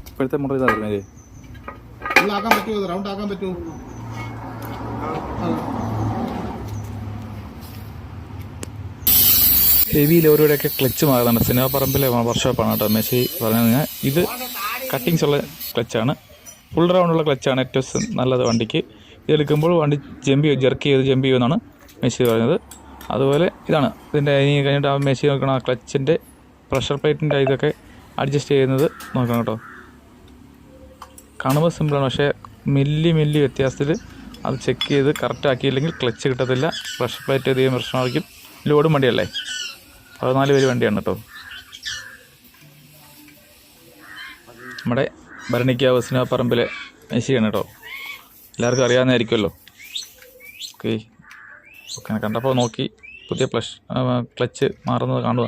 ഇപ്പോഴത്തെ മോഡൽ ഇതായിരുന്നു റൗണ്ട് ആക്കാൻ പറ്റുമോ? ഹെവി ലോറിയുടെയൊക്കെ ക്ലച്ച് മാറുന്നുണ്ട്. സിനിമാപ്പറമ്പിലെ വർക്ക്ഷോപ്പാണ് കേട്ടോ മെസ്സി പറഞ്ഞു കഴിഞ്ഞാൽ. ഇത് കട്ടിങ്സ് ഉള്ള ക്ലച്ചാണ്, ഫുൾ റൗണ്ടുള്ള ക്ലച്ചാണ് ഏറ്റവും നല്ലത് വണ്ടിക്ക്. ഇതെടുക്കുമ്പോൾ വണ്ടി ജെർക്ക് ചെയ്ത് ജമ്പ് ചെയ്യുമെന്നാണ് മെസ്സി പറഞ്ഞത്. അതുപോലെ ഇതാണ് ഇതിൻ്റെ ഇനി കഴിഞ്ഞിട്ട് ആ മെസ്സി നോക്കണം ആ ക്ലച്ചിൻ്റെ പ്രഷർ പ്ലേറ്റിൻ്റെ ഇതൊക്കെ അഡ്ജസ്റ്റ് ചെയ്യുന്നത് നോക്കണം കേട്ടോ. കാണുമ്പോൾ സിമ്പിളാണ്, പക്ഷേ മില്ലി വ്യത്യാസത്തിൽ അത് ചെക്ക് ചെയ്ത് കറക്റ്റ് ആക്കിയില്ലെങ്കിൽ ക്ലച്ച് കിട്ടത്തില്ല. പ്രഷർ പ്ലേറ്റ് അധികം പ്രശ്നമായിരിക്കും. ലോഡും വണ്ടിയല്ലേ, 14 പേര് വണ്ടിയാണ് കേട്ടോ. നമ്മുടെ ഭരണിക്കാവ് സിനിമാപ്പറമ്പിലെ മെസ്സിയാണ് കേട്ടോ. എല്ലാവർക്കും അറിയാവുന്നതായിരിക്കുമല്ലോ. ഓക്കെ, കണ്ടപ്പോൾ നോക്കി പുതിയ ക്ലച്ച് മാറുന്നത് കാണുക.